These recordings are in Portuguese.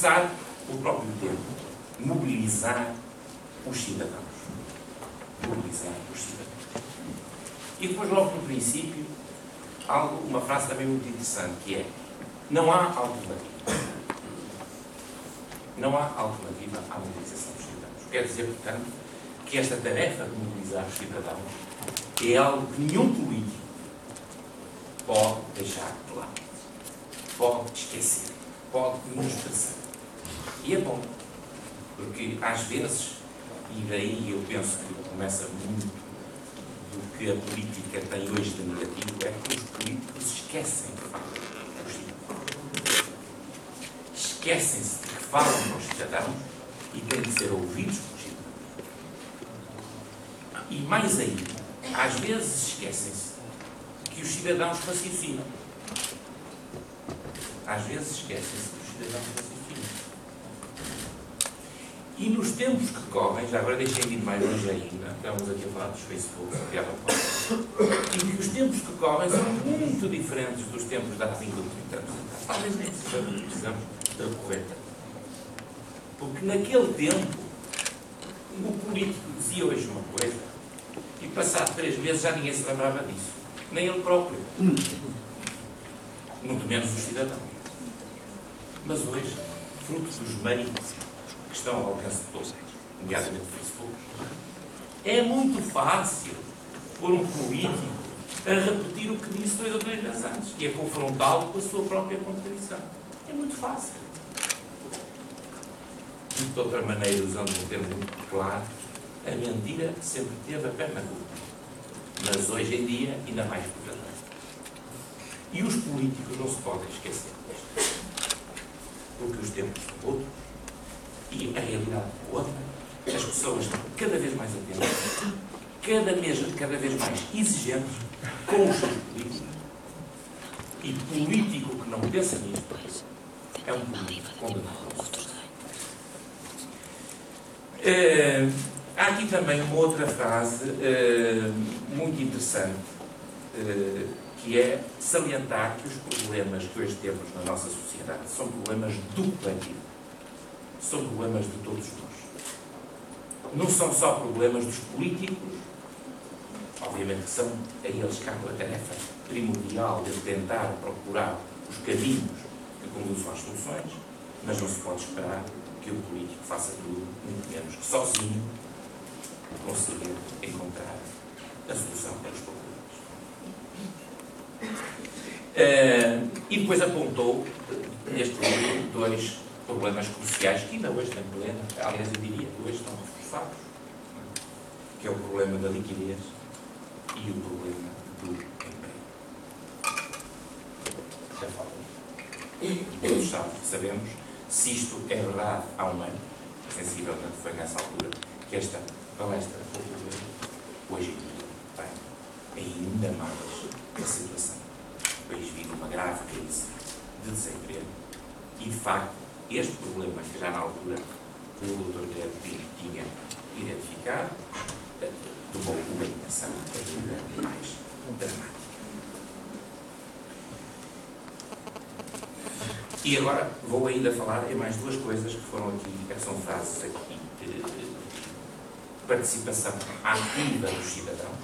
começar o próprio termo, mobilizar os cidadãos. Mobilizar os cidadãos. E depois, logo no princípio, uma frase também muito interessante, que é: não há alternativa. Não há alternativa à mobilização dos cidadãos. Quer dizer, portanto, que esta tarefa de mobilizar os cidadãos é algo que nenhum político pode deixar de lado, pode esquecer, pode menosprezar. E é bom, porque às vezes, e daí eu penso que começa muito do que a política tem hoje de negativo, é que os políticos esquecem de falar com os cidadãos. Esquecem-se de que falam com os cidadãos e têm de ser ouvidos pelos cidadãos. E mais ainda, às vezes esquecem-se que os cidadãos raciocinam. Às vezes esquecem-se que os cidadãos raciocinam. E nos tempos que correm, já agora deixem de ir mais longe ainda, estamos aqui a falar dos Facebook, e que os tempos que correm são muito diferentes dos tempos de há 20 ou 30 anos atrás. Talvez nem precisamos de recorrer. Porque naquele tempo, o político dizia hoje uma coisa, e passado 3 meses já ninguém se lembrava disso. Nem ele próprio. Muito menos os cidadãos. Mas hoje, fruto dos meios que estão ao alcance de todos, nomeadamente o Facebook, é muito fácil pôr um político a repetir o que disse 2 ou 3 vezes antes, e a confrontá-lo com a sua própria contradição. É muito fácil. De outra maneira, usando um termo muito claro, a mentira sempre teve a perna curta. Mas hoje em dia, ainda mais verdadeira. E os políticos não se podem esquecer disto. Porque os tempos são outros e a realidade é outra. As pessoas estão cada vez mais atentas, cada vez mais exigentes com os seus políticos. E político que não pensa nisto é um político condenado. Há aqui também uma outra frase muito interessante, que é salientar que os problemas que hoje temos na nossa sociedade são problemas do coletivo. São problemas de todos nós. Não são só problemas dos políticos, obviamente que são a eles que cabe a tarefa primordial de tentar procurar os caminhos que conduzam às soluções, mas não se pode esperar que o político faça tudo, muito menos que sozinho conseguir encontrar a solução para os problemas. E depois apontou neste livro 2 problemas cruciais que ainda hoje têm problema, aliás eu diria que hoje estão reforçados, que é o problema da liquidez e o problema do emprego. Já falamos. Todos sabemos, se isto é verdade há um ano, sensivelmente foi nessa altura, que esta palestra foi problema, hoje em dia tem ainda mais a situação. O país vive uma grave crise de desemprego e, de facto, este problema que já na altura o Dr. Guilherme Pinto tinha identificado, tomou uma dimensão ainda mais dramática. E agora vou ainda falar em mais 2 coisas que foram aqui, que são frases aqui. Participação ativa dos cidadãos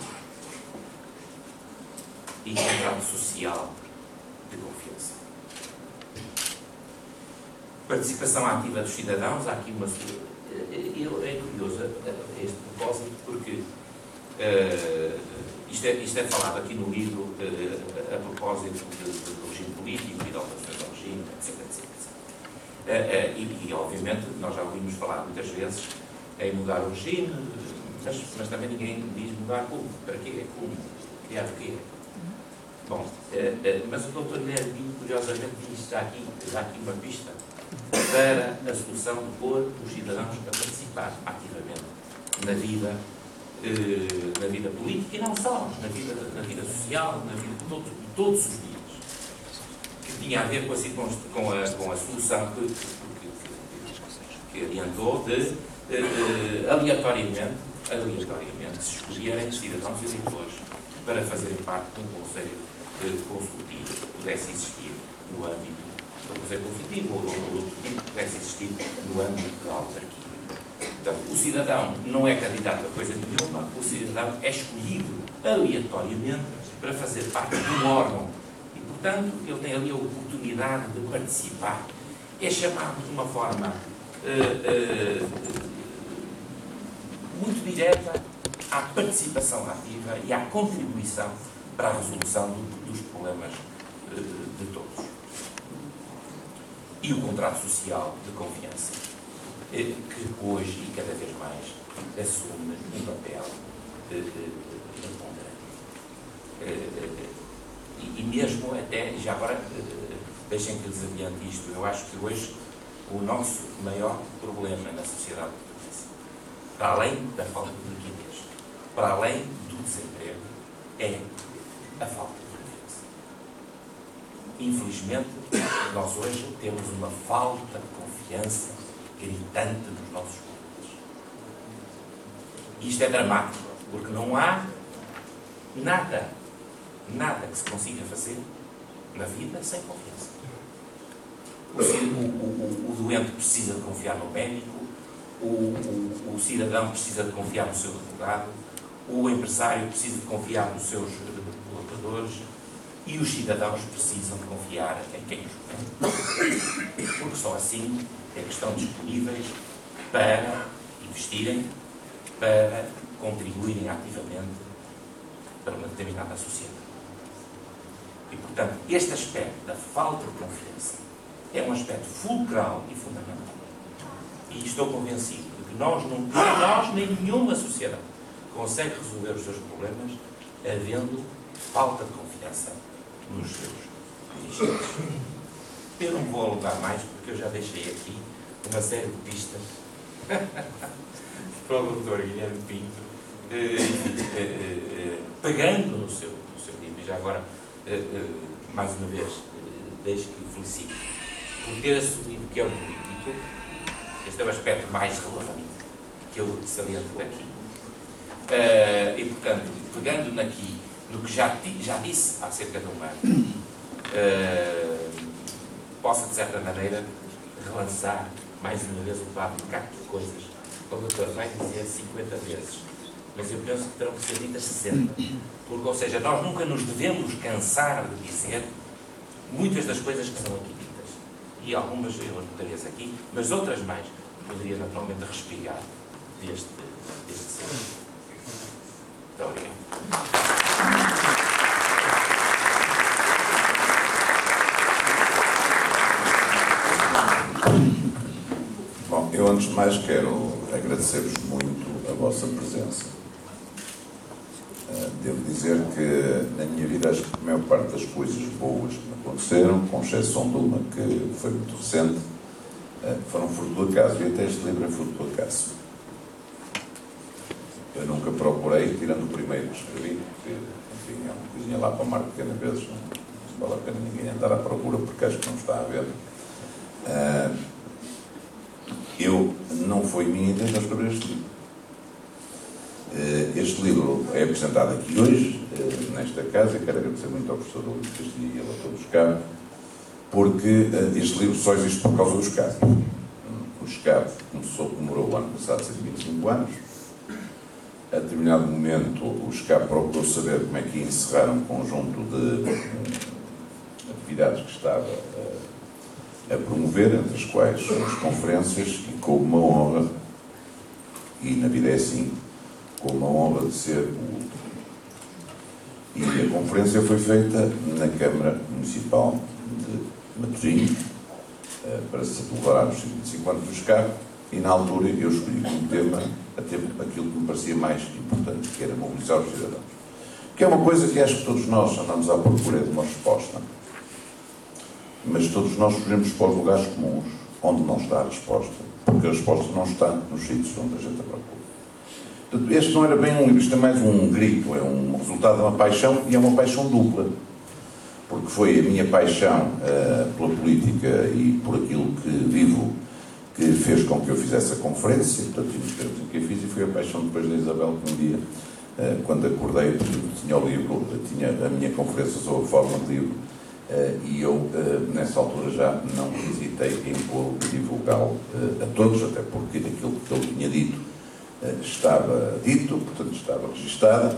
e contrato social de confiança. Participação ativa dos cidadãos, há aqui uma... É curioso este propósito, porque isto é falado aqui no livro a propósito do regime político e de alterações ao regime, etc. E, obviamente, nós já ouvimos falar muitas vezes em mudar o regime, mas também ninguém diz mudar como. Para quê? Como? Criar o quê? Bom, mas o Dr. Guilherme Pinto, curiosamente, diz já aqui uma pista para a solução de pôr os cidadãos a participar ativamente na vida política e não só, na vida social, na vida de todos os dias, que tinha a ver com a solução que adiantou de aleatoriamente se escolherem cidadãos e eleitores para fazerem parte de um conselho consultivo que pudesse existir no âmbito o poder positivo ou outro tipo que pudesse existir no âmbito da autarquia. Portanto, o cidadão não é candidato a coisa nenhuma, o cidadão é escolhido aleatoriamente para fazer parte de um órgão e, portanto, ele tem ali a oportunidade de participar. É chamado de uma forma muito direta à participação ativa e à contribuição para a resolução dos problemas de todos. E o contrato social de confiança, que hoje e cada vez mais assume um papel preponderante. E mesmo até, já agora, deixem que lhes adiante isto, eu acho que hoje o nosso maior problema na sociedade portuguesa, para além da falta de liquidez, para além do desemprego, é a falta de confiança. Infelizmente, nós hoje temos uma falta de confiança gritante nos nossos políticos. E isto é dramático, porque não há nada que se consiga fazer na vida sem confiança. O doente precisa de confiar no médico, o cidadão precisa de confiar no seu advogado, o empresário precisa de confiar nos seus colaboradores e os cidadãos precisam de confiar em quem os governa. Porque só assim é que estão disponíveis para investirem, para contribuírem ativamente para uma determinada sociedade. E, portanto, este aspecto da falta de confiança é um aspecto fulcral e fundamental. E estou convencido de que nós nem nenhuma sociedade consegue resolver os seus problemas havendo falta de confiança nos seus dirigentes. Eu não vou alongar mais, porque eu já deixei aqui uma série de pistas para o Dr. Guilherme Pinto, pegando no seu livro. E já agora, mais uma vez, deixo que o felicito por ter assumido que é um político. Este é o aspecto mais relevante que eu saliento daqui. E, portanto, pegando aqui no que já disse há cerca de um ano, possa, de certa maneira, relançar mais uma vez o debate de cá de coisas. O doutor vai dizer 50 vezes, mas eu penso que terão que ser ditas 60. Porque, ou seja, nós nunca nos devemos cansar de dizer muitas das coisas que são aqui ditas. E algumas eu anotaria aqui, mas outras mais poderia naturalmente respirar deste ser. Muito obrigado. Bom, eu antes de mais quero agradecer-vos muito a vossa presença. Devo dizer que na minha vida acho que a maior parte das coisas boas que me aconteceram, com exceção de uma que foi muito recente, foram fruto do acaso, e até este livro é fruto do acaso. Eu nunca procurei, tirando o primeiro que escrevi, porque, enfim, é uma coisinha lá para o mar pequena vezes, não vale a pena ninguém andar à procura, porque acho que não está a ver. Não foi minha intenção escrever este livro. Este livro é apresentado aqui hoje, nesta casa, e quero agradecer muito ao professor Luís Castilho e a todos cá, porque este livro só existe por causa do SCAP. O SCAP comemorou o ano passado 125 anos. A determinado momento, o SCAP procurou saber como é que ia encerrar um conjunto de atividades que estava a promover, entre as quais as conferências, e com uma honra, e na vida é assim, com uma honra de ser o último. E a conferência foi feita na Câmara Municipal de Matosinhos, para se celebrar os 55 anos do SCAP, e na altura eu escolhi como tema aquilo que me parecia mais importante, que era mobilizar os cidadãos. Que é uma coisa que acho que todos nós andamos à procura de uma resposta. Mas todos nós fugimos para os lugares comuns, onde não está a resposta, porque a resposta não está nos sítios onde a gente a procura. Portanto, este não era bem um livro, isto é mais um grito, é um resultado de uma paixão, e é uma paixão dupla, porque foi a minha paixão pela política e por aquilo que vivo, que fez com que eu fizesse a conferência, portanto, que eu fiz, e foi a paixão depois da Isabel, que um dia, quando acordei, tinha o livro, tinha a minha conferência sobre a forma de livro, E eu, nessa altura, já não hesitei em pô-lo e divulgá-lo a todos, até porque aquilo que ele tinha dito estava dito, portanto estava registado,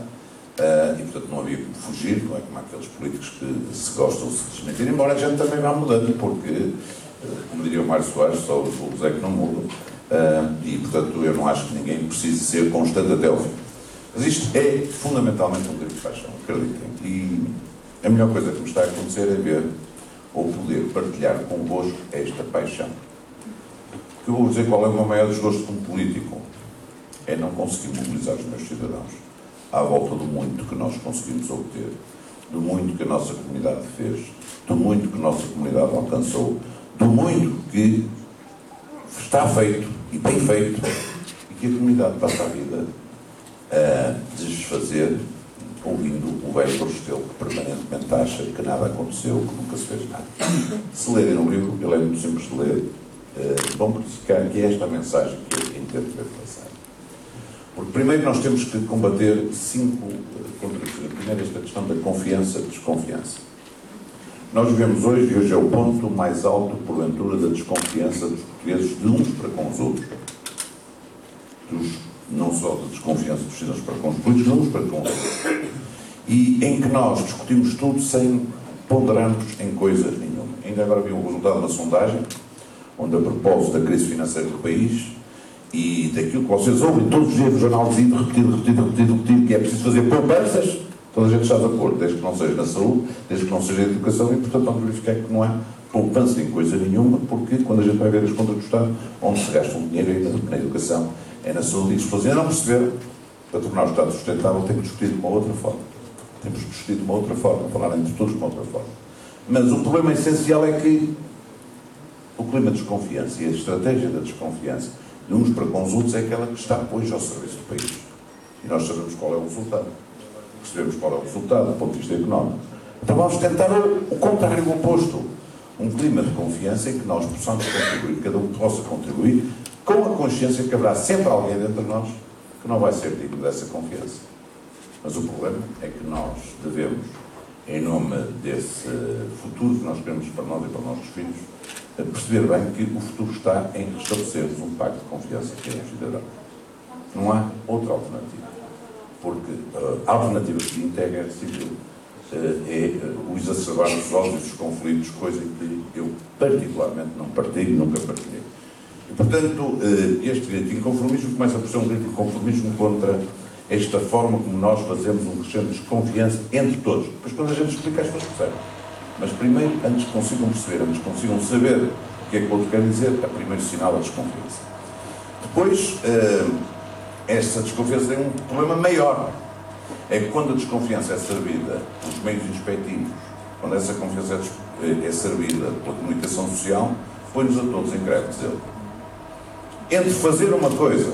e portanto não havia como fugir, não é como aqueles políticos que se gostam de se desmentir, embora a gente também vá mudando, porque, como diria o Mário Soares, só os vulgos é que não mudam, e portanto eu não acho que ninguém precise ser constante até ao fim. Mas isto é fundamentalmente um grito de paixão, acreditem. E a melhor coisa que me está a acontecer é ver ou poder partilhar convosco esta paixão. Porque eu vou dizer qual é o meu maior desgosto como político. É não conseguir mobilizar os meus cidadãos à volta do muito que nós conseguimos obter, do muito que a nossa comunidade fez, do muito que a nossa comunidade alcançou, do muito que está feito e bem feito, e que a comunidade passa a vida a desfazer, ouvindo o velho Restelo, que permanentemente acha que nada aconteceu, que nunca se fez nada. Se lerem o livro, ele é muito simples de ler, vão verificar que é esta a mensagem que eu entendo ver passar. Porque primeiro nós temos que combater 5 contradições. Primeiro esta questão da confiança e desconfiança. Nós vivemos hoje, e hoje é o ponto mais alto, porventura, da desconfiança dos portugueses de uns para com os outros. Não só da desconfiança dos cidadãos para com os políticos, de uns para com os outros. E em que nós discutimos tudo sem ponderarmos em coisa nenhuma. Ainda agora vi o resultado de uma sondagem, onde a propósito da crise financeira do país e daquilo que vocês ouvem todos os dias no jornal repetido, que é preciso fazer poupanças, toda a gente está de acordo, desde que não seja na saúde, desde que não seja na educação, e portanto vamos verificar que não há poupança em coisa nenhuma, porque quando a gente vai ver as contas do Estado, onde se gasta um dinheiro ainda na educação, é na saúde, e se fazer não perceber, para tornar o Estado sustentável, temos discutido de uma outra forma. Temos discutido de uma outra forma, falar entre todos de uma outra forma. Mas o problema essencial é que o clima de desconfiança e a estratégia da desconfiança de uns para com os outros é aquela que está hoje ao serviço do país. E nós sabemos qual é o resultado. Percebemos qual é o resultado do ponto de vista económico. Então vamos tentar o contrário, o oposto. Um clima de confiança em que nós possamos contribuir, cada um possa contribuir, com a consciência que haverá sempre alguém dentro de nós que não vai ser digno dessa confiança. Mas o problema é que nós devemos, em nome desse futuro que nós queremos para nós e para os nossos filhos, perceber bem que o futuro está em restabelecermos um pacto de confiança que é o cidadão. Não há outra alternativa. Porque a alternativa seguinte é a guerra civil. É o exacerbar os ódios e os conflitos, coisa que eu particularmente não partilho, nunca partilhei. E, portanto, este grito de inconformismo começa por ser um grito de inconformismo contra esta forma como nós fazemos um crescente de desconfiança entre todos. Depois, quando a gente explica, as pessoas percebem. Mas primeiro, antes que consigam perceber, antes que consigam saber o que é que o outro quer dizer, é o primeiro sinal a desconfiança. Depois, essa desconfiança tem um problema maior. É que quando a desconfiança é servida pelos meios inspectivos, quando essa confiança é servida pela comunicação social, põe-nos a todos em greve de zelo. Entre fazer uma coisa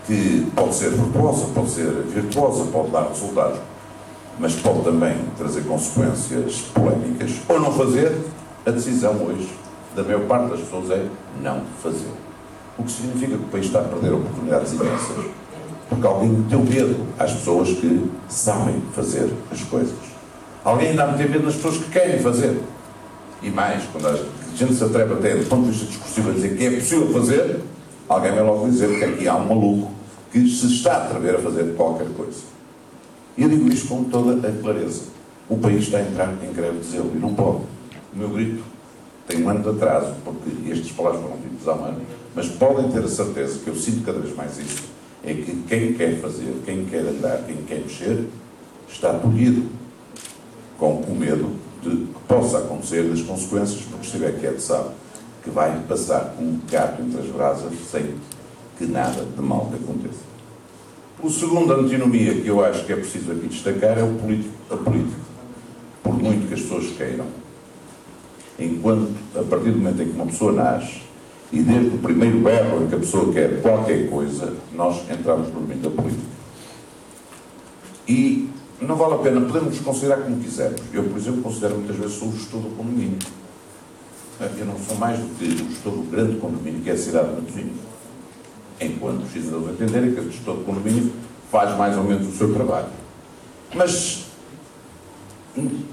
que pode ser virtuosa, pode ser virtuosa, pode dar resultados, mas pode também trazer consequências polémicas, ou não fazer, a decisão hoje da maior parte das pessoas é não fazer. O que significa que o país está a perder oportunidades imensas, porque alguém meteu medo às pessoas que sabem fazer as coisas. Alguém ainda meteu medo nas pessoas que querem fazer. E mais, quando a gente se atreve até do ponto de vista discursivo a dizer que é possível fazer, alguém vai logo dizer que aqui há um maluco que se está a atrever a fazer qualquer coisa. E eu digo isto com toda a clareza. O país está a entrar em greve de zelo e não pode. O meu grito tem um ano de atraso, porque estas palavras foram ditas há um ano, mas podem ter a certeza que eu sinto cada vez mais isso, é que quem quer fazer, quem quer andar, quem quer mexer, está tolhido com o medo de que possa acontecer das consequências, porque se estiver quieto sabe que vai passar um gato entre as brasas sem que nada de mal lhe aconteça. O segundo antinomia que eu acho que é preciso aqui destacar é o político a político. Por muito que as pessoas queiram. Enquanto, a partir do momento em que uma pessoa nasce, e desde o primeiro berro em que a pessoa quer qualquer coisa, nós entramos no domínio da política. E não vale a pena, podemos nos considerar como quisermos. Eu, por exemplo, considero muitas vezes sou o gestor do condomínio. Eu não sou mais do que o gestor do grande condomínio, que é a cidade de Matosinhos. Enquanto os cidadãos entenderem que o gestor do condomínio faz mais ou menos o seu trabalho. Mas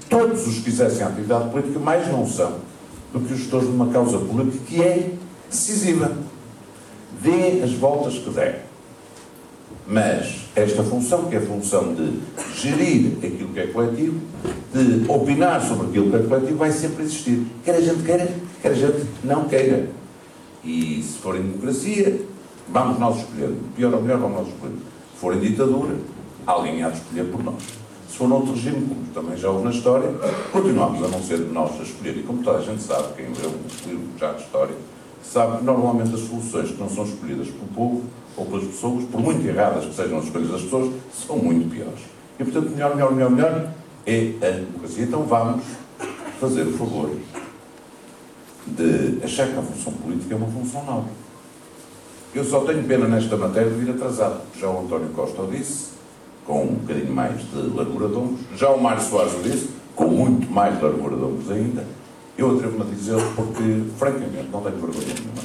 todos os que exercem a atividade política mais não são do que os gestores de uma causa política que é decisiva. Dê as voltas que der. Mas esta função, que é a função de gerir aquilo que é coletivo, de opinar sobre aquilo que é coletivo, vai sempre existir. Quer a gente queira, quer a gente não queira. E se for em democracia, vamos nós escolher. Pior ou melhor, vamos nós escolher. Se for em ditadura, alguém há de escolher por nós. Se for noutro regime, como também já houve na história, continuamos a não ser nós a escolher. E como toda a gente sabe, quem leu um livro já de história, sabe que normalmente as soluções que não são escolhidas pelo povo ou pelas pessoas, por muito erradas que sejam as escolhas das pessoas, são muito piores. E, portanto, melhor é a democracia. Então vamos fazer o favor de achar que a função política é uma função nova. Eu só tenho pena nesta matéria de vir atrasado. Já o António Costa o disse, com um bocadinho mais de largura de ombros. Já o Mário Soares o disse, com muito mais largura de ombros ainda. Eu atrevo-me a dizer porque, francamente, não tenho vergonha nenhuma.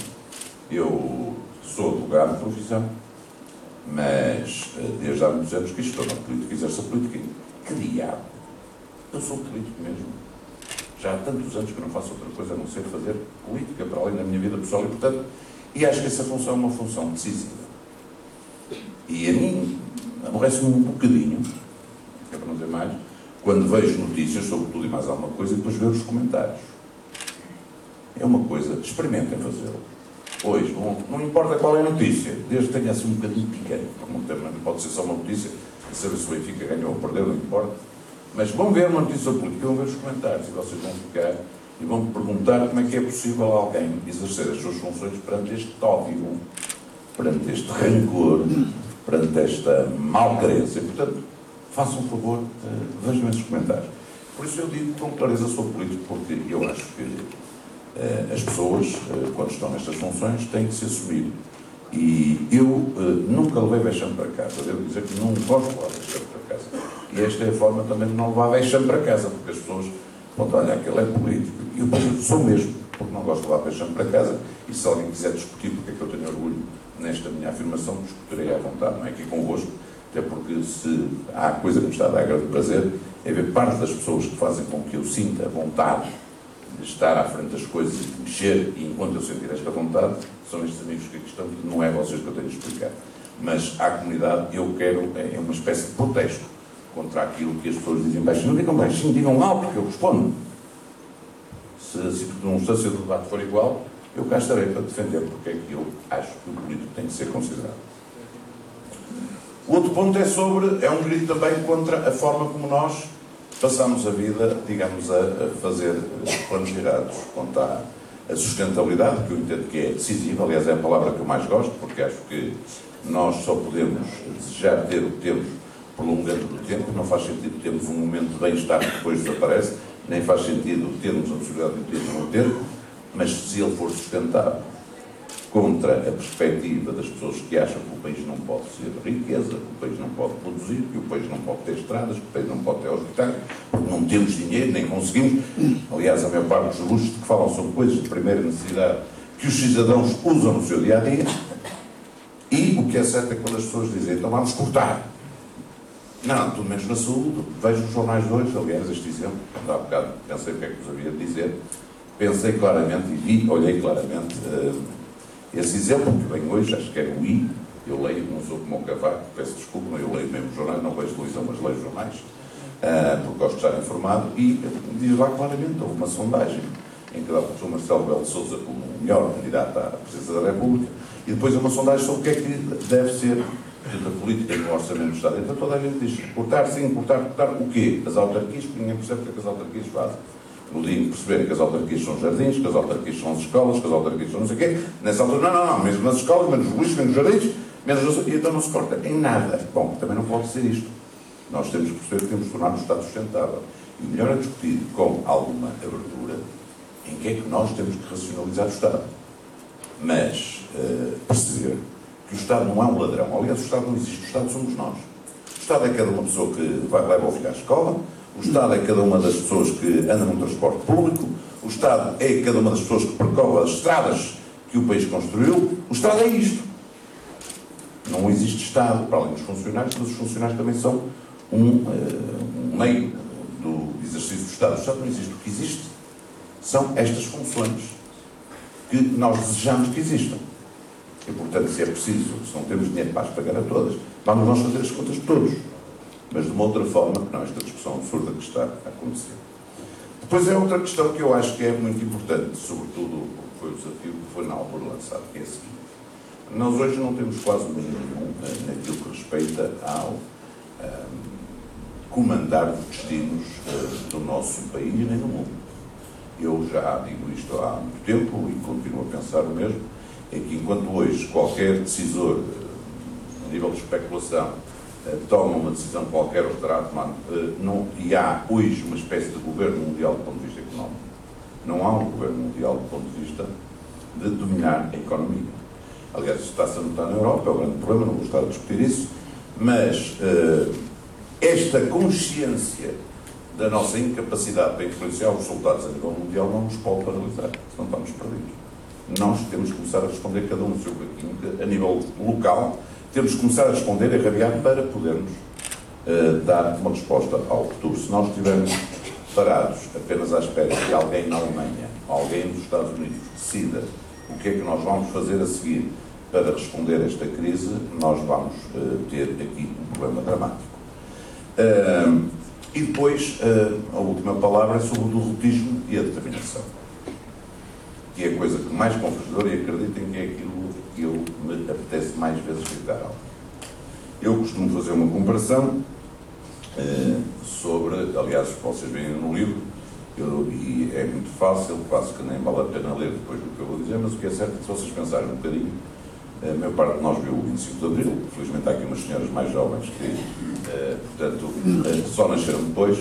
Eu sou advogado de profissão, mas desde há muitos anos que estou na política, exerço a política. Que diabo? Eu sou político mesmo. Já há tantos anos que não faço outra coisa a não ser fazer política, para além da minha vida pessoal, e, portanto, acho que essa função é uma função decisiva. E a mim, aborrece-me um bocadinho, é para não dizer mais, quando vejo notícias sobre tudo e mais alguma coisa e depois ver os comentários. É uma coisa, experimentem fazê-lo. Pois, não importa qual é a notícia, desde que tenha assim um bocadinho picante, não pode ser só uma notícia, saber se o Benfica ganhou ou perdeu, não importa. Mas vão ver uma notícia política, vão ver os comentários e vocês vão ficar e vão perguntar como é que é possível alguém exercer as suas funções perante este ódio, perante este rancor, perante esta malcrença. E, portanto, façam um favor, vejam esses comentários. Por isso eu digo com clareza, sou político, porque eu acho que as pessoas, quando estão nestas funções, têm que se assumir. E eu nunca levei vexame para casa. Devo dizer que não gosto de levar vexame para casa. E esta é a forma também de não levar vexame para casa, porque as pessoas vão olhar, aquele é político. E eu sou mesmo, porque não gosto de levar vexame para casa. E se alguém quiser discutir porque é que eu tenho orgulho nesta minha afirmação, discutirei à vontade, não é aqui convosco, até porque se há coisa que me está a dar grande prazer, é ver parte das pessoas que fazem com que eu sinta vontade de estar à frente das coisas e de mexer, e enquanto eu sentir esta vontade, são estes amigos que aqui estão, não é vocês que eu tenho de explicar. Mas à comunidade eu quero, é uma espécie de protesto contra aquilo que as pessoas dizem baixinho. Não digam baixinho, digam alto, que eu respondo. Se a circunstância do debate for igual, eu cá estarei para defender porque é que eu acho que o político tem que ser considerado. O outro ponto é um grito também contra a forma como nós passamos a vida, digamos, a fazer planos gerados, contra a sustentabilidade, que eu entendo que é decisiva, aliás é a palavra que eu mais gosto, porque acho que nós só podemos desejar ter o que temos prolongando do tempo, não faz sentido termos um momento de bem-estar que depois desaparece, nem faz sentido termos a possibilidade de ter ou não ter, mas se ele for sustentável contra a perspectiva das pessoas que acham que o país não pode ser riqueza, que o país não pode produzir, que o país não pode ter estradas, que o país não pode ter hospitais, porque não temos dinheiro, nem conseguimos. Aliás, a maior parte dos luxos que falam são coisas de primeira necessidade que os cidadãos usam no seu dia-a-dia. E o que é certo é que quando as pessoas dizem, então vamos cortar. Não, pelo menos na saúde. Vejo os jornais de hoje, aliás, este exemplo, quando há bocado pensei o que é que vos havia de dizer, pensei claramente e olhei claramente esse exemplo que vem hoje, acho que é o I, eu leio, não sou como o Cavaco, peço desculpa, eu leio mesmo jornais, não vejo televisão, mas leio jornais, porque gosto de estar informado, e diz lá claramente, houve uma sondagem em que dá o professor Marcelo Rebelo de Sousa como o melhor candidato à presidência da República, e depois uma sondagem sobre o que é que deve ser a política no orçamento do Estado. Então toda a gente diz, cortar sim, cortar, o quê? As autarquias, porque ninguém percebe o que é que as autarquias fazem. No dia em que perceberem que as autarquias são jardins, que as autarquias são as escolas, que as autarquias são não sei o quê, nessa altura, não, mesmo nas escolas, menos os lixos, menos os jardins, e então não se corta em nada. Bom, também não pode ser isto. Nós temos que perceber que temos de tornar o Estado sustentável. E melhor é discutir com alguma abertura em que é que nós temos que racionalizar o Estado. Mas perceber que o Estado não é um ladrão. Aliás, o Estado não existe. O Estado somos nós. O Estado é cada uma pessoa que leva o filho à escola. O Estado é cada uma das pessoas que anda no transporte público. O Estado é cada uma das pessoas que percorre as estradas que o país construiu. O Estado é isto. Não existe Estado, para além dos funcionários, mas os funcionários também são um meio do exercício do Estado. O Estado não existe. O que existe são estas funções que nós desejamos que existam. E, portanto, se é preciso, se não temos dinheiro para as pagar a todas, vamos nós fazer as contas de todos. Mas de uma outra forma, que não esta discussão absurda que está a acontecer. Depois é outra questão que eu acho que é muito importante, sobretudo porque foi o desafio que foi na altura lançado, que é a seguinte. Nós hoje não temos quase nenhum naquilo que respeita ao comandar os destinos do nosso país nem do mundo. Eu já digo isto há muito tempo e continuo a pensar o mesmo, é que enquanto hoje qualquer decisor a nível de especulação toma uma decisão qualquer ou estará a tomar, e há hoje uma espécie de governo mundial do ponto de vista económico, não há um governo mundial do ponto de vista de dominar a economia. Aliás, isso está-se a notar na Europa, é o grande problema, não vou estar a discutir isso, mas esta consciência da nossa incapacidade para influenciar os resultados a nível mundial não nos pode paralisar, senão estamos perdidos. Nós temos que começar a responder cada um no seu caminho, a nível local, temos que começar a responder e a rabiar para podermos dar uma resposta ao futuro. Se nós estivermos parados apenas à espera que alguém na Alemanha, alguém nos Estados Unidos decida o que é que nós vamos fazer a seguir para responder a esta crise, nós vamos ter aqui um problema dramático. E depois, a última palavra é sobre o derrotismo e a determinação, que é a coisa que mais constrangedora, e acreditem que é aquilo que eu me apetece mais vezes gritar algo. Eu costumo fazer uma comparação sobre, aliás, vocês veem no livro, e é muito fácil, quase que nem vale a pena ler depois do que eu vou dizer, mas o que é certo é que se vocês pensarem um bocadinho, a maior parte de nós viu o 25 de Abril, felizmente há aqui umas senhoras mais jovens que, portanto, só nasceram depois,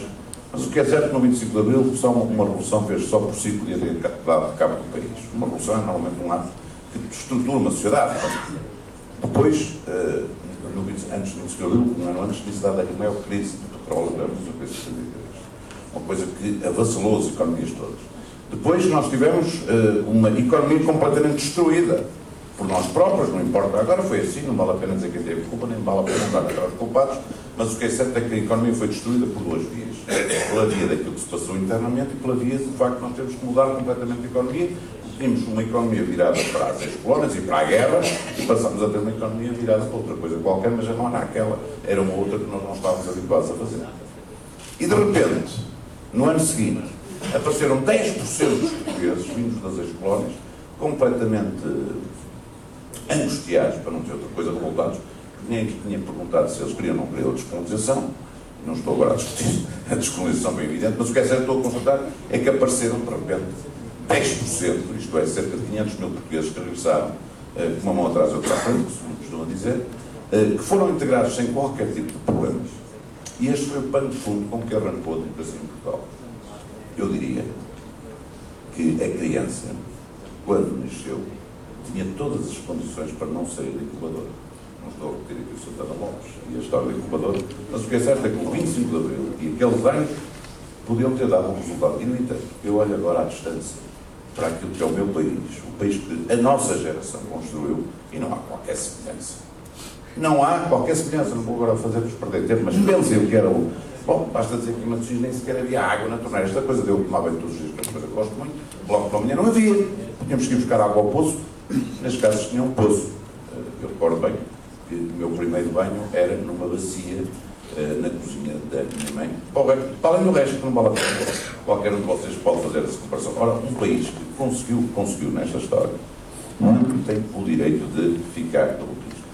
mas o que é certo é que no 25 de Abril uma revolução fez só por si podia ter dado cabo do país. Uma revolução é normalmente um ato que estrutura uma sociedade. Depois, antes do 25 de Abril, um ano antes, tinha-se dado a maior crise do petróleo, uma coisa que avassalou as economias todas. Depois nós tivemos uma economia completamente destruída por nós próprios, não importa, agora foi assim, não vale a pena dizer quem teve culpa, nem vale a pena dar atrás os culpados, mas o que é certo é que a economia foi destruída por duas vias. Pela via daquilo que se passou internamente e pela via do facto que nós temos que mudar completamente a economia. Tínhamos uma economia virada para as ex-colónias e para a guerra e passámos a ter uma economia virada para outra coisa qualquer, mas já não era aquela, era uma outra que nós não estávamos habituados a fazer. E de repente, no ano seguinte, apareceram 10% dos portugueses vindos das ex-colónias completamente angustiados, para não dizer outra coisa, revoltados. Ninguém que tinha perguntado se eles queriam ou não queriam a descolonização. Não estou agora a discutir a descolonização bem evidente, mas o que é certo, estou a constatar, é que apareceram de repente 10%, isto é, cerca de 500 mil portugueses que regressaram com uma mão atrás e outra à frente, como costumam dizer, que foram integrados sem qualquer tipo de problemas. E este foi o pano de fundo com que arrancou a democracia em Portugal. Eu diria que a criança, quando nasceu, tinha todas as condições para não sair da incubadora. Não estou a repetir aqui o Santana Lopes e a história da incubadora, mas o que é certo é que o 25 de Abril e aqueles anos podiam ter dado um resultado. E, no entanto, eu olho agora à distância para aquilo que é o meu país, o país que a nossa geração construiu, e não há qualquer semelhança. Não há qualquer semelhança, não vou agora fazer-vos perder tempo, mas pensem o que era o... Bom, basta dizer que em Matosinhos nem sequer havia água na torneira. Esta coisa de eu tomar banho todos os dias, que é uma coisa que gosto muito, logo pela manhã não havia. Tínhamos que ir buscar água ao poço, nas casas tinham um poço. Eu recordo bem que o meu primeiro banho era numa bacia na cozinha da minha mãe. Para além do resto, que não vale a pena. Qualquer um de vocês pode fazer essa comparação. Ora, um país que conseguiu nesta história, não tem o direito de ficar derrotista.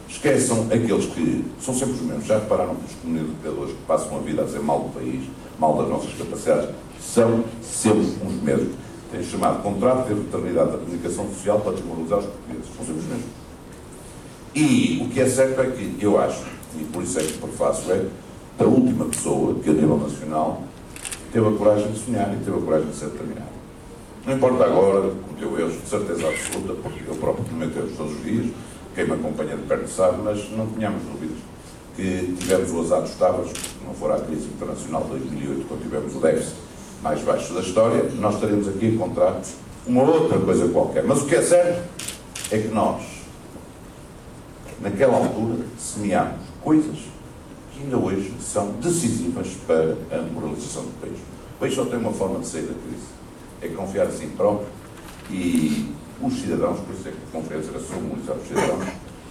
Esqueçam aqueles que são sempre os mesmos. Já repararam que os comunicadores que passam a vida a dizer mal do país, mal das nossas capacidades, são sempre os mesmos. Tem chamado contrato de fraternidade da comunicação social para desmoralizar os portugueses. São sempre os mesmos. E o que é certo é que eu acho, e por isso é que o prefaço é, a última pessoa que a nível nacional teve a coragem de sonhar e teve a coragem de ser determinada. Não importa agora, cometeu erros, de certeza absoluta, porque eu próprio cometo erros todos os dias, quem me acompanha de perto sabe, mas não tenhamos dúvidas que tivemos o azar dos tábuas, se não for a crise internacional de 2008, quando tivemos o déficit mais baixo da história, nós estaremos aqui a encontrar uma outra coisa qualquer. Mas o que é certo é que nós, naquela altura, semeámos coisas que ainda hoje são decisivas para a moralização do país. O país só tem uma forma de sair da crise, é confiar em si próprio, e os cidadãos, por isso é que a Conferência Nacional mobilizar os cidadãos,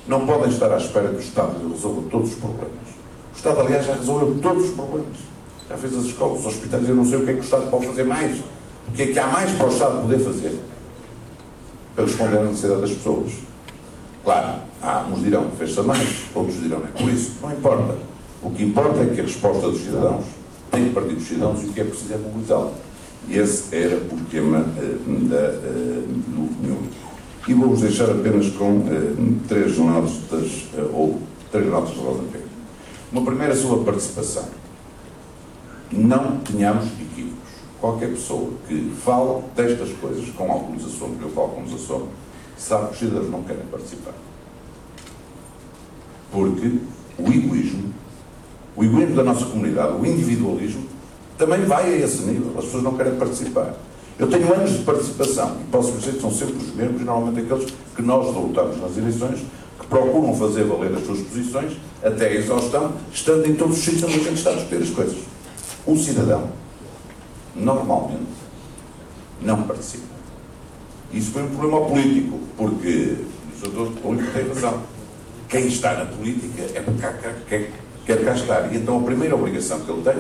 não podem estar à espera que o Estado resolva todos os problemas. O Estado, aliás, já resolveu todos os problemas. Já fez as escolas, os hospitais, eu não sei o que é que o Estado pode fazer mais. O que é que há mais para o Estado poder fazer para responder à necessidade das pessoas? Claro, há uns dirão que fez-se a mais, outros dirão que é por isso. Não importa. O que importa é que a resposta dos cidadãos tem que partir dos cidadãos e o que é preciso é mobilizá-lo. E esse era o tema do meu. E vou-vos deixar apenas com três notas de rodapé. Uma primeira sobre a participação. Não tenhamos equívocos. Qualquer pessoa que fale destas coisas com alguns assuntos, que eu falo com os assuntos, sabe que os cidadãos não querem participar. Porque o egoísmo da nossa comunidade, o individualismo, também vai a esse nível. As pessoas não querem participar. Eu tenho anos de participação e posso dizer que são sempre os mesmos, normalmente aqueles que nós derrotamos nas eleições, que procuram fazer valer as suas posições até a exaustão, estando em todos os sítios onde a gente está a discutir as coisas. O cidadão, normalmente, não participa. Isso foi um problema político, porque o setor político tem razão. Quem está na política é porque quer cá estar. E então a primeira obrigação que ele tem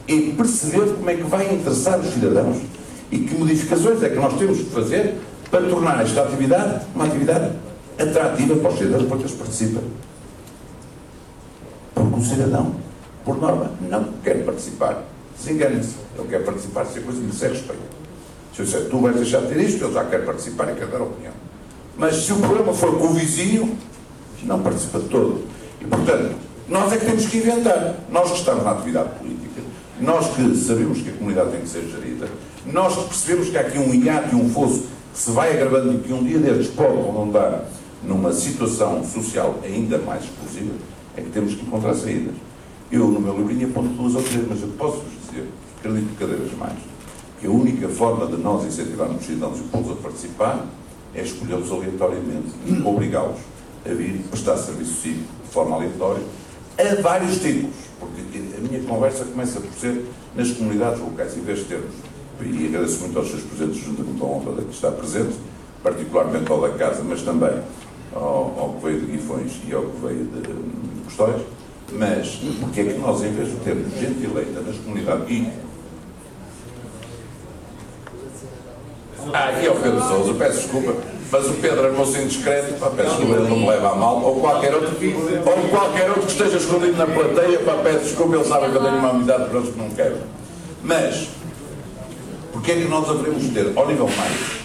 é perceber como é que vai interessar os cidadãos e que modificações é que nós temos que fazer para tornar esta atividade uma atividade atrativa para os cidadãos, para que eles participem. Porque o cidadão, por norma, não quer participar. Desengane-se. Ele quer participar se a coisa lhe disser respeito. Se eu disser, tu vais deixar de ter isto, ele já quer participar e quer dar opinião. Mas se o problema for com o vizinho, não participa de todo. E, portanto, nós é que temos que inventar. Nós que estamos na atividade política, nós que sabemos que a comunidade tem que ser gerida, nós que percebemos que há aqui um hiato e um fosso que se vai agravando e que um dia destes pode redundar numa situação social ainda mais explosiva, é que temos que encontrar saídas. Eu, no meu livrinho, aponto duas ou três, mas eu posso-vos dizer, acredito cada vez mais, que a única forma de nós incentivarmos os cidadãos e pô-los a participar é escolhê-los aleatoriamente, obrigá-los a vir prestar serviço cívico de forma aleatória, a vários tipos, porque a minha conversa começa por ser nas comunidades locais, em vez de termos, e agradeço muito aos seus presentes, junto com a honra de estar presente, particularmente ao da Casa, mas também ao que veio de Guifões e ao que veio de Custóias, mas porque é que nós, em vez de termos gente eleita nas comunidades, e ao Pedro Sousa, peço desculpa, mas o Pedro armou-se indiscreto, peço desculpa, ele não me leva a mal, ou qualquer outro que esteja escondido na plateia, peço desculpa, ele sabe que eu tenho uma amizade para eles que não quero. Mas, porque é que nós haveremos de ter, ao nível mais,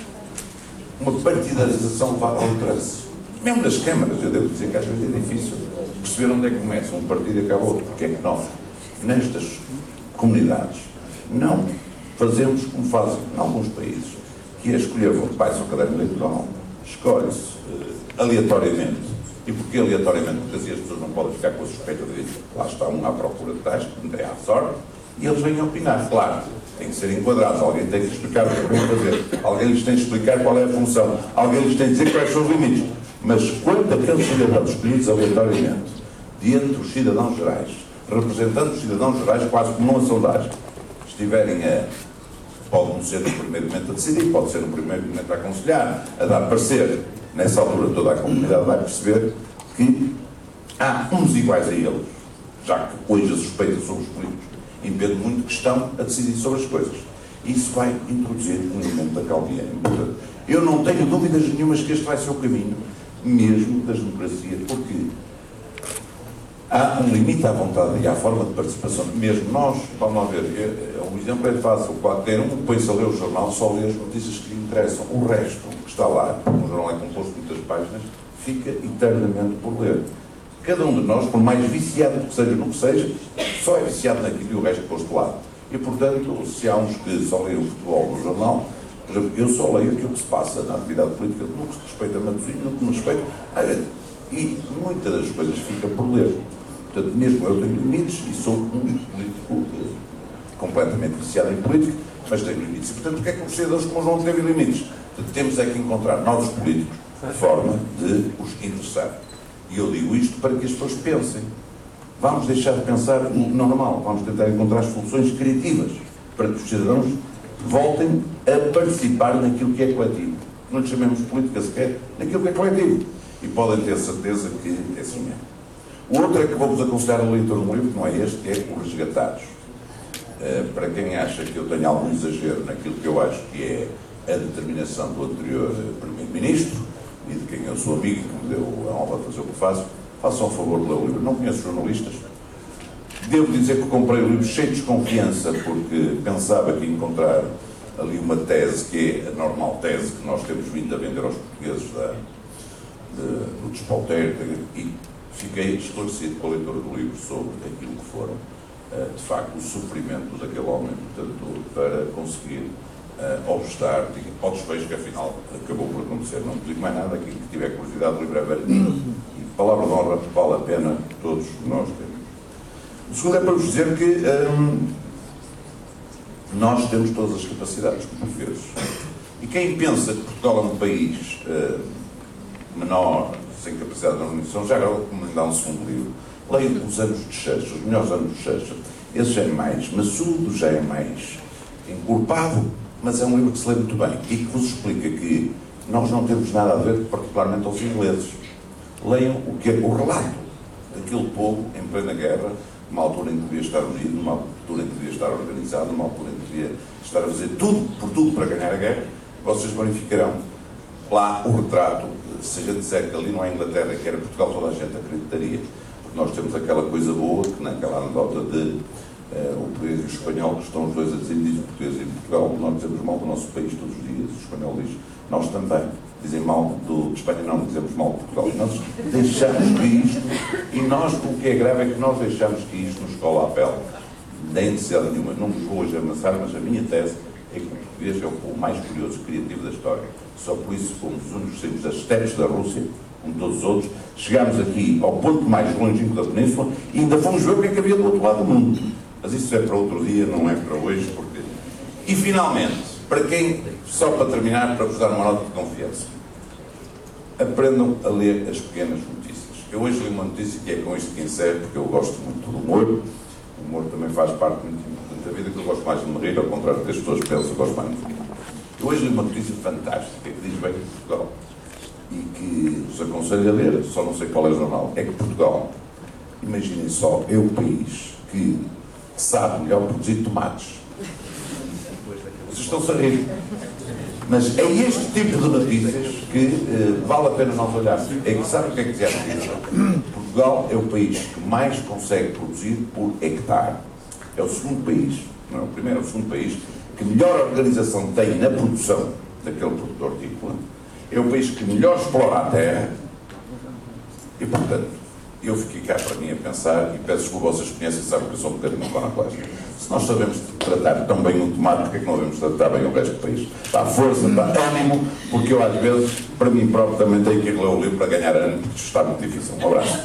uma partidarização levada ao trânsito? Mesmo nas câmaras, eu devo dizer que às vezes é difícil perceber onde é que começa um partido e acaba outro. Porque é que nós, nestas comunidades, não fazemos como fazem em alguns países, que é escolher, vai-se ao caderno eleitoral, escolhe-se aleatoriamente. E porque aleatoriamente? Porque assim as pessoas não podem ficar com a suspeita de que lá está um à procura de tais, que não tem à sorte, e eles vêm opinar. Claro, tem que ser enquadrados, alguém tem que explicar o que vem fazer, alguém lhes tem que explicar qual é a função, alguém lhes tem que dizer quais são os limites. Mas quando aqueles cidadãos escolhidos aleatoriamente, diante dos cidadãos gerais, representando os cidadãos gerais quase como uma sondagem, estiverem pode não ser no primeiro momento a decidir, pode ser no primeiro momento a aconselhar, a dar parecer, nessa altura toda a comunidade vai perceber que há uns iguais a eles, já que hoje a suspeita sobre os políticos impede muito que estão a decidir sobre as coisas. Isso vai introduzir um elemento da caldia. Eu não tenho dúvidas nenhumas que este vai ser o caminho, mesmo das democracias, porque há um limite à vontade e à forma de participação. Mesmo nós, vamos lá ver, um exemplo é fácil, qualquer um põe-se a ler o jornal, só lê as notícias que lhe interessam. O resto, que está lá, o jornal é composto de muitas páginas, fica eternamente por ler. Cada um de nós, por mais viciado que seja no que seja, só é viciado naquilo e o resto posto lá. E, portanto, se há uns que só leem o futebol no jornal, por exemplo, eu só leio aquilo que se passa na atividade política, no que se respeita a Matosinhos, no que me respeita, e muitas das coisas fica por ler. Portanto, mesmo eu tenho limites e sou um político completamente viciado em política, mas tenho limites. E, portanto, o que é que os cidadãos comuns não têm limites? Portanto, temos é que encontrar novos políticos de forma de os interessar. E eu digo isto para que as pessoas pensem. vamos deixar de pensar no normal, vamos tentar encontrar soluções criativas para que os cidadãos voltem a participar naquilo que é coletivo. Não lhe chamemos política sequer, naquilo que é coletivo. E podem ter certeza que é assim é. O outro é que vou-vos aconselhar a leitura de um livro, que não é este, que é O Resgatados. Para quem acha que eu tenho algum exagero naquilo que eu acho que é a determinação do anterior Primeiro-Ministro e de quem eu sou amigo e que me deu a honra de fazer o que faço, façam o favor de ler o livro. Não conheço jornalistas. Devo dizer que comprei o livro cheio de desconfiança porque pensava que ia encontrar ali uma tese que é a normal tese que nós temos vindo a vender aos portugueses do despautério, e fiquei esclarecido com a leitura do livro sobre aquilo que foram, de facto, o sofrimento daquele homem, portanto, para conseguir obstar ao desfecho que, afinal, acabou por acontecer. Não digo mais nada, aqui que tiver curiosidade, o livro é baratinho e, palavra de honra, vale a pena todos nós termos. O segundo é para vos dizer que nós temos todas as capacidades como portugueses. E quem pensa que Portugal é um país menor, sem capacidade de organização, já agora como lhe dá um segundo livro, leio os anos de Churchill, os melhores anos de Churchill. Esse já é mais maçudo, já é mais encorpado, mas é um livro que se lê muito bem e que vos explica que nós não temos nada a ver, particularmente aos ingleses. Leiam o que é o relato daquele povo em plena guerra, numa altura em que devia estar unido, numa altura em que devia estar organizado, numa altura em que devia estar a fazer tudo, por tudo, para ganhar a guerra. Vocês verificarão lá o retrato. Se a gente disser que ali não é Inglaterra, que era Portugal, toda a gente acreditaria, porque nós temos aquela coisa boa, que naquela anedota de o português e o espanhol, que estão os dois a dizer, diz o português e Portugal, nós dizemos mal do nosso país todos os dias, o espanhol diz, nós também. Dizem mal de Espanha, não dizemos mal de Portugal. E nós deixamos que isto, e nós, o que é grave é que nós deixamos que isto nos cola à pele. Nem necessidade nenhuma. Não me vou hoje amassar, mas a minha tese é que o português é o povo mais curioso e criativo da história. Só por isso fomos os únicos saímos das estepes da Rússia, como todos os outros, chegámos aqui ao ponto mais longínquo da península e ainda fomos ver o que é que havia do outro lado do mundo. Mas isso é para outro dia, não é para hoje, porque... E finalmente, para quem, só para terminar, para vos dar uma nota de confiança, aprendam a ler as pequenas notícias. Eu hoje li uma notícia que é com isto que encerro, porque eu gosto muito do humor. O humor também faz parte muito importante da vida, que eu gosto mais de me rir, ao contrário do que as pessoas pensam, eu gosto mais de me rir. Eu hoje li uma notícia fantástica, que diz bem de Portugal, e que vos aconselho a ler, só não sei qual é o jornal. É que Portugal, imaginem só, é o país que sabe melhor produzir tomates. Vocês estão-se a rir. Mas é este tipo de notícias que vale a pena nós olharmos. É que sabe o que é que dizia a notícia? Portugal é o país que mais consegue produzir por hectare. É o segundo país, não é o primeiro, é o segundo país que melhor organização tem na produção daquele produtor agrícola. É o país que melhor explora a terra. E, portanto, eu fiquei cá para mim a pensar, e peço desculpa, vocês conhecem e sabem que eu sou um bocadinho iconoclasta. Se nós sabemos tratar tão bem o tomate, porque é que não devemos tratar bem o resto do país? Dá força, dá ânimo, porque eu às vezes, para mim próprio, também tenho que ir ler o livro para ganhar ânimo, porque isto está muito difícil. Um abraço.